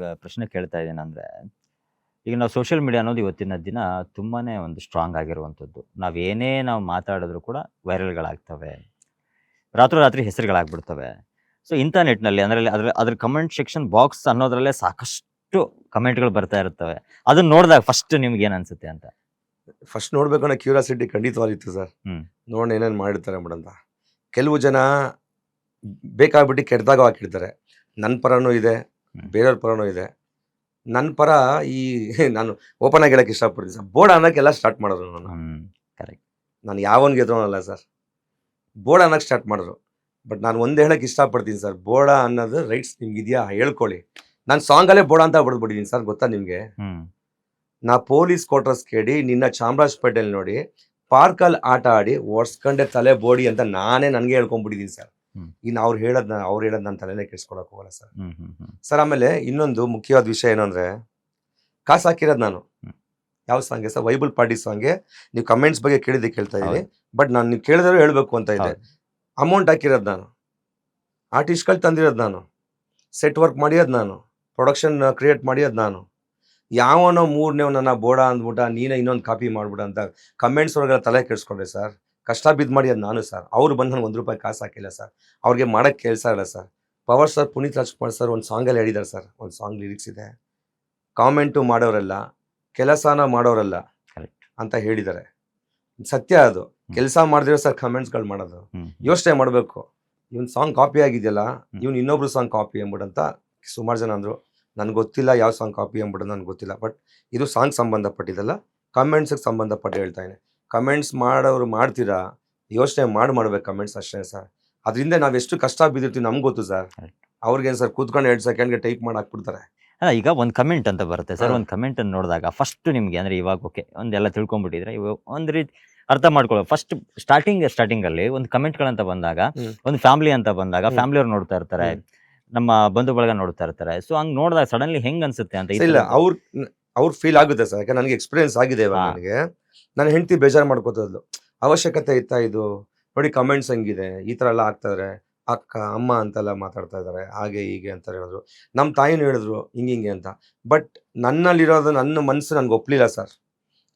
ಈಗ ಪ್ರಶ್ನೆ ಕೇಳ್ತಾ ಇದ್ದೀನಿ ಅಂದರೆ, ಈಗ ನಾವು ಸೋಷಿಯಲ್ ಮೀಡಿಯಾ ಅನ್ನೋದು ಇವತ್ತಿನ ದಿನ ತುಂಬಾ ಒಂದು ಸ್ಟ್ರಾಂಗ್ ಆಗಿರುವಂಥದ್ದು. ನಾವು ಮಾತಾಡಿದ್ರು ಕೂಡ ವೈರಲ್‌ಗಳಾಗ್ತವೆ. ರಾತ್ರೋರಾತ್ರಿ ಹೆಸರುಗಳಾಗ್ಬಿಡ್ತವೆ. ಸೊ ಇಂಥ ನಿಟ್ಟಿನಲ್ಲಿ ಅದರಲ್ಲಿ ಅದ್ರ ಕಮೆಂಟ್ ಸೆಕ್ಷನ್ ಬಾಕ್ಸ್ ಅನ್ನೋದ್ರಲ್ಲೇ ಸಾಕಷ್ಟು ಕಮೆಂಟ್‌ಗಳು ಬರ್ತಾ ಇರ್ತವೆ. ಅದನ್ನ ನೋಡಿದಾಗ ಫಸ್ಟ್ ನಿಮ್ಗೇನು ಅನ್ಸುತ್ತೆ ಅಂತ? ಫಸ್ಟ್ ನೋಡ್ಬೇಕು ಅನ್ನೋ ಕ್ಯೂರಿಯಾಸಿಟಿ ಖಂಡಿತವಾಗಿತ್ತು ಸರ್. ಹ್ಮ್. ನೋಡೋಣ ಏನೇನು ಮಾಡಿರ್ತಾರೆ ಅಂತ. ಕೆಲವು ಜನ ಬೇಕಾಗ್ಬಿಟ್ಟು ಕೆಟ್ಟದಾಗ ಹಾಕಿರ್ತಾರೆ. ನನ್ನ ಪರನೂ ಇದೆ, ಬೇರೆಯವ್ರ ಪರನೂ ಇದೆ. ನನ್ನ ಪರ ಈ ನಾನು ಓಪನ್ ಆಗಿ ಹೇಳಕ್ಕೆ ಇಷ್ಟಪಡ್ತೀನಿ ಸರ್. ಬೋರ್ಡ್ ಅನ್ನೋಕ್ಕೆಲ್ಲ ಸ್ಟಾರ್ಟ್ ಮಾಡಿದ್ರು ನಾನು. ಕರೆಕ್ಟ್. ನಾನು ಯಾವನ್ಗೆ ಎದುರೋನಲ್ಲ ಸರ್. ಬೋರ್ಡ್ ಅನ್ನೋಕ್ಕೆ ಸ್ಟಾರ್ಟ್ ಮಾಡಿದ್ರು. ಬಟ್ ನಾನು ಒಂದು ಹೇಳಕ್ಕೆ ಇಷ್ಟಪಡ್ತೀನಿ ಸರ್. ಬೋಡ ಅನ್ನೋದು ರೈಟ್ಸ್ ನಿಮ್ಗಿದೆಯಾ ಹೇಳ್ಕೊಳ್ಳಿ. ನಾನು ಸಾಂಗಲ್ಲೇ ಬೋಡ ಅಂತ ಬಡ್ದ್ಬಿಟ್ಟಿದ್ದೀನಿ ಸರ್. ಗೊತ್ತಾ ನಿಮಗೆ? ನಾ ಪೊಲೀಸ್ ಕ್ವಾರ್ಟರ್ಸ್ ಕೇಳಿ ನಿನ್ನ ಚಾಮರಾಜಪೇಟೆಯಲ್ಲಿ ನೋಡಿ ಪಾರ್ಕಲ್ಲಿ ಆಟ ಆಡಿ ಒರ್ಸ್ಕೊಂಡೆ ತಲೆ ಬೋಡಿ ಅಂತ ನಾನೇ ನನಗೆ ಹೇಳ್ಕೊಂಡ್ಬಿಟ್ಟಿದ್ದೀನಿ ಸರ್. ಇನ್ನು ಅವ್ರು ಹೇಳೋದ್ ನಾನು ತಲೆನೇ ಕೆಡ್ಸ್ಕೊಳಕ್ ಹೋಗಲ್ಲ ಸರ್. ಸರ್ ಆಮೇಲೆ ಇನ್ನೊಂದು ಮುಖ್ಯವಾದ ವಿಷಯ ಏನು ಅಂದ್ರೆ, ಕಾಸು ಹಾಕಿರೋದು ನಾನು. ಯಾವ ಸಾಂಗ್ಗೆ ಸರ್? ವೈಬಲ್ ಪಾರ್ಟಿ ಸಾಂಗ್ಗೆ. ನೀವು ಕಮೆಂಟ್ಸ್ ಬಗ್ಗೆ ಕೇಳಿದ್ದಕ್ಕೆ ಕೇಳ್ತಾ ಇದ್ದೀನಿ. ಬಟ್ ನಾನು ನೀವು ಕೇಳಿದ್ರು ಹೇಳ್ಬೇಕು ಅಂತ ಇದೆ. ಅಮೌಂಟ್ ಹಾಕಿರೋದು ನಾನು, ಆರ್ಟಿಸ್ಟ್ಗಳು ತಂದಿರೋದು ನಾನು, ಸೆಟ್ ವರ್ಕ್ ಮಾಡಿರೋದು ನಾನು, ಪ್ರೊಡಕ್ಷನ್ ಕ್ರಿಯೇಟ್ ಮಾಡಿರೋದು ನಾನು. ಯಾವನೋ ಮೂರನೇವ್ ನನ್ನ ಬೋಡ ಅಂದ್ಬಿಟ್ಟ, ನೀನೇ ಇನ್ನೊಂದು ಕಾಪಿ ಮಾಡ್ಬಿಡ ಅಂತ ಕಮೆಂಟ್ಸ್ ಒಳಗೆಲ್ಲ ತಲೆ ಕೆಡಿಸ್ಕೊಂಡ್ರೆ ಸರ್. ಕಷ್ಟ ಬಿದ್ದು ಮಾಡಿ ಅದು ನಾನು ಸರ್. ಅವ್ರು ಬಂದು ನನಗೆ ₹1 ಕಾಸು ಹಾಕಿಲ್ಲ ಸರ್. ಅವ್ರಿಗೆ ಮಾಡೋಕ್ಕೆ ಕೆಲಸ ಇಲ್ಲ sir. Power sir, Puneeth Rajkumar sir ಒಂದು ಸಾಂಗಲ್ಲಿ ಹೇಳಿದ್ದಾರೆ ಸರ್. ಒಂದು ಸಾಂಗ್ ಲಿರಿಕ್ಸ್ ಇದೆ, ಕಾಮೆಂಟು ಮಾಡೋರೆಲ್ಲ ಕೆಲಸನ ಮಾಡೋರಲ್ಲ ಅಂತ ಹೇಳಿದ್ದಾರೆ. ಸತ್ಯ ಅದು. ಕೆಲಸ ಮಾಡಿದ್ರೆ ಸರ್ ಕಮೆಂಟ್ಸ್ಗಳು ಮಾಡೋದು. ಯೋಚನೆ ಮಾಡಬೇಕು. ಇವನ್ ಸಾಂಗ್ ಕಾಪಿ ಆಗಿದೆಯಲ್ಲ, ಇವನು ಇನ್ನೊಬ್ರು ಸಾಂಗ್ ಕಾಪಿ ಅಂದ್ಬಿಟ್ಟಂತ ಸುಮಾರು ಜನ ಅಂದರು. ನನಗೆ ಗೊತ್ತಿಲ್ಲ ಯಾವ ಸಾಂಗ್ ಕಾಪಿ ಅಂದ್ಬಿಟ್ಟು, ನನಗೆ ಗೊತ್ತಿಲ್ಲ. ಬಟ್ ಇದು ಸಾಂಗ್ ಸಂಬಂಧಪಟ್ಟಿದ್ದಲ್ಲ, ಕಮೆಂಟ್ಸ್ಗೆ ಸಂಬಂಧಪಟ್ಟು ಹೇಳ್ತಾನೆ. ಕಮೆಂಟ್ಸ್ ಮಾಡೋರು ಮಾಡ್ತೀರಾ, ಯೋಚನೆ ಮಾಡ್ಬೇಕು ಕಮೆಂಟ್ಸ್ ಅಷ್ಟೇ ಸರ್. ಅದರಿಂದ ನಾವು ಎಷ್ಟು ಕಷ್ಟ ಬಿದ್ದಿರ್ತೀವಿ ನಮ್ಗೆ ಗೊತ್ತು ಸರ್. ಅವ್ರಿಗೇನು ಸರ್ ಕೂತ್ಕೊಂಡು 2 ಸೆಕೆಂಡ್ಗೆ ಟೈಪ್ ಮಾಡಿ ಹಾಕ್ಬಿಡ್ತಾರೆ. ಅಲ್ಲ, ಈಗ ಒಂದು ಕಮೆಂಟ್ ಅಂತ ಬರುತ್ತೆ ಸರ್. ಒಂದು ಕಮೆಂಟ್ ಅನ್ನು ನೋಡಿದಾಗ ಫಸ್ಟ್ ನಿಮ್ಗೆ ಅಂದ್ರೆ ಇವಾಗ ಓಕೆ ಒಂದೆಲ್ಲ ತಿಳ್ಕೊಂಡ್ಬಿಟ್ಟಿದ್ರೆ ಇವಾಗ ಒಂದು ರೀತಿ ಅರ್ಥ ಮಾಡ್ಕೊಳ್ಳೋ. ಫಸ್ಟ್ ಸ್ಟಾರ್ಟಿಂಗ್ ಅಲ್ಲಿ ಒಂದು ಕಮೆಂಟ್ಗಳಂತ ಬಂದಾಗ, ಒಂದು ಫ್ಯಾಮಿಲಿ ಅಂತ ಬಂದಾಗ ಫ್ಯಾಮಿಲಿಯವ್ರು ನೋಡ್ತಾ ಇರ್ತಾರೆ, ನಮ್ಮ ಬಂಧು ಬಳಗ ನೋಡ್ತಾ ಇರ್ತಾರೆ. ಸೊ ಹಂಗ್ ನೋಡಿದಾಗ ಸಡನ್ಲಿ ಹೆಂಗ್ ಅನ್ಸುತ್ತೆ ಅಂತ? ಇಲ್ಲ, ಅವ್ರ ಫೀಲ್ ಆಗುತ್ತೆ ಸರ್. ಯಾಕೆ ನನಗೆ ಎಕ್ಸ್ಪೀರಿಯನ್ಸ್ ಆಗಿದೆ ಇವಾಗ. ನನಗೆ ನನ್ನ ಹೆಂಡತಿ ಬೇಜಾರು ಮಾಡ್ಕೋತದ್ಲು. ಅವಶ್ಯಕತೆ ಇತ್ತಾ ಇದು? ನೋಡಿ ಕಮೆಂಟ್ಸ್ ಹಂಗಿದೆ, ಈ ಥರ ಎಲ್ಲ ಆಗ್ತಾರೆ, ಅಕ್ಕ ಅಮ್ಮ ಅಂತೆಲ್ಲ ಮಾತಾಡ್ತಾ ಇದ್ದಾರೆ, ಹಾಗೆ ಹೀಗೆ ಅಂತ ಹೇಳಿದ್ರು. ನಮ್ಮ ತಾಯಿನೂ ಹೇಳಿದ್ರು ಹಿಂಗೆ ಅಂತ. ಬಟ್ ನನ್ನಲ್ಲಿರೋದು ನನ್ನ ಮನಸ್ಸು ನನಗೆ ಒಪ್ಪಲಿಲ್ಲ ಸರ್.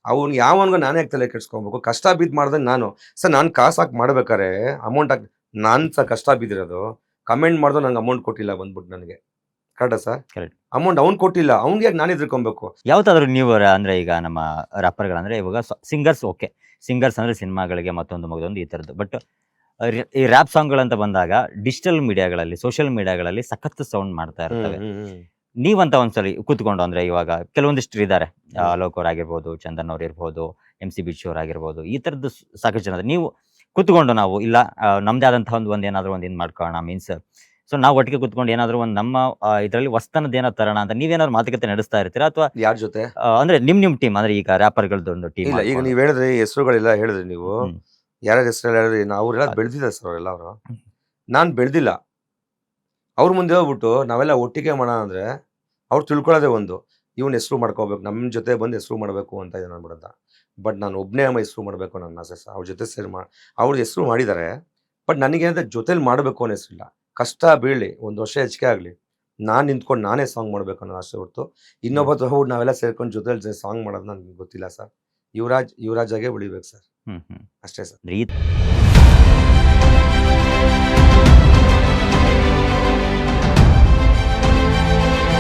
ಅವ್ನು ಯಾವನ್ಗೂ ನಾನೇ ತಲೆ ಕೆಡ್ಸ್ಕೊಬೇಕು. ಕಷ್ಟ ಬಿದ್ದು ಮಾಡ್ದೆ ನಾನು ಸರ್. ನಾನು ಕಾಸು ಹಾಕಿ ಮಾಡ್ಬೇಕಾರೆ ಅಮೌಂಟ್ ಹಾಕಿ ನಾನು ಸರ್ ಕಷ್ಟ ಬಿದ್ದಿರೋದು. ಕಮೆಂಟ್ ಮಾಡಿದ್ರು ನಂಗೆ ಅಮೌಂಟ್ ಕೊಟ್ಟಿಲ್ಲ ಬಂದ್ಬಿಟ್ಟು ನನಗೆ. ಕರೆಕ್ಟಾ ಸರ್? ಕರೆಕ್ಟ್. ಅಮೌಂಟ್ ಅವ್ನು ಕೊಟ್ಟಿಲ್ಲ, ಅವ್ನಿಗೆ ನಾನು ಎದ್ರಿಕೊಬೇಕು. ಯಾವತ್ತಾದ್ರೂ ನೀವು ಅಂದ್ರೆ ಈಗ ನಮ್ಮ ರ್ಯಾಪರ್ಗಳಂದ್ರೆ ಇವಾಗ ಸಿಂಗರ್ಸ್ ಓಕೆ, ಸಿಂಗರ್ಸ್ ಅಂದ್ರೆ ಸಿನಿಮಾಗಳಿಗೆ ಮತ್ತೊಂದು ಈ ಥರದ್ದು. ಬಟ್ ಈ ರ್ಯಾಪ್ ಸಾಂಗ್ಗಳಂತ ಬಂದಾಗ ಡಿಜಿಟಲ್ ಮೀಡಿಯಾಗಳಲ್ಲಿ, ಸೋಷಿಯಲ್ ಮೀಡಿಯಾಗಳಲ್ಲಿ ಸಖತ್ ಸೌಂಡ್ ಮಾಡ್ತಾ ಇರ್ತವೆ. ನೀವಂತ ಒಂದ್ಸಲಿ ಕೂತ್ಕೊಂಡು ಅಂದ್ರೆ ಇವಾಗ ಕೆಲವೊಂದಿಷ್ಟು ಇದ್ದಾರೆ, ಅಲೋಕ್ ಅವ್ರು ಆಗಿರ್ಬೋದು, ಚಂದನ್ ಅವ್ರು ಇರ್ಬೋದು, MC ಬಿಚ್ಚು ಅವ್ರು ಆಗಿರ್ಬೋದು, ಈ ಥರದ್ದು ಸಾಕಷ್ಟು ಜನ. ನೀವು ಕೂತ್ಕೊಂಡು ನಾವು ಇಲ್ಲ ನಮ್ದೇ ಆದಂತಹ ಒಂದು ಏನಾದರೂ ಒಂದು ಇದು ಮಾಡ್ಕೊಳ್ಳೋಣ, ಮೀನ್ಸ್ ಸೊ ನಾವು ಒಟ್ಟಿಗೆ ಕೂತ್ಕೊಂಡು ಏನಾದರೂ ಒಂದು ನಮ್ಮ ಇದರಲ್ಲಿ ಹೊಸ್ತನದ ಏನೋ ತರೋಣ ಅಂತ ನೀವೇನಾದ್ರು ಮಾತುಕತೆ ನಡೆಸ್ತಾ ಇರ್ತೀರಾ? ಅಥವಾ ಯಾರ ಜೊತೆ ಅಂದ್ರೆ ನಿಮ್ ಟೀಮ್ ಅಂದ್ರೆ ಈಗ ರ್ಯಾಪರ್ಗಳದ್ದು ಒಂದು ಟೀಮ್? ಇಲ್ಲ, ಈಗ ನೀವು ಹೇಳಿದ್ರಿ ಹೆಸರುಗಳೆಲ್ಲ ಹೇಳಿದ್ರಿ ನೀವು, ಯಾರ್ಯಾರ ಹೆಸರು ಹೇಳಿದ್ರಿ. ಅವರೆಲ್ಲ ಬೆಳೆದಿದ್ದಾರೆ ಸರ್. ಅವರೆಲ್ಲ ಅವರು ನಾನು ಬೆಳೆದಿಲ್ಲ. ಅವ್ರ ಮುಂದೆ ಹೋಗ್ಬಿಟ್ಟು ನಾವೆಲ್ಲ ಒಟ್ಟಿಗೆ ಮಾಡೋಣ ಅಂದ್ರೆ ಅವ್ರು ತಿಳ್ಕೊಳ್ಳೋದೇ ಒಂದು, ಇವನ್ ಹೆಸರು ಮಾಡ್ಕೋಬೇಕು, ನಮ್ಮ ಜೊತೆ ಬಂದು ಹೆಸರು ಮಾಡಬೇಕು ಅಂತ ಇದೆ ಅನ್ಬಿಡಂತ. ಬಟ್ ನಾನು ಒಬ್ಬನೇ ಹೆಸರು ಮಾಡಬೇಕು ನನ್ನ ಆಸೆ ಸರ್. ಅವ್ರ ಜೊತೆ ಸೇರಿ ಅವ್ರ ಹೆಸರು ಮಾಡಿದ್ದಾರೆ. ಬಟ್ ನನಗೇನಂದ್ರೆ ಜೊತೆಲಿ ಮಾಡಬೇಕು ಅನ್ನೋ ಹೆಸರಿಲ್ಲ. ಕಷ್ಟ ಬೀಳಿ 1 ವರ್ಷ ಹೆಚ್ಚಿಗೆ ಆಗಲಿ, ನಾನು ನಿಂತ್ಕೊಂಡು ನಾನೇ ಸಾಂಗ್ ಮಾಡಬೇಕು ಅನ್ನೋ ಆಸೆ ಹೊರತು ಇನ್ನೊಬ್ಬ ಹೋಗ್ಬಿಟ್ಟು ನಾವೆಲ್ಲ ಸೇರ್ಕೊಂಡು ಜೊತೆಲಿ ಸಾಂಗ್ ಮಾಡೋದು ನನಗೆ ಗೊತ್ತಿಲ್ಲ ಸರ್. ಯುವರಾಜಾಗೆ ಉಳಿಬೇಕು ಸರ್, ಅಷ್ಟೇ ಸರ್.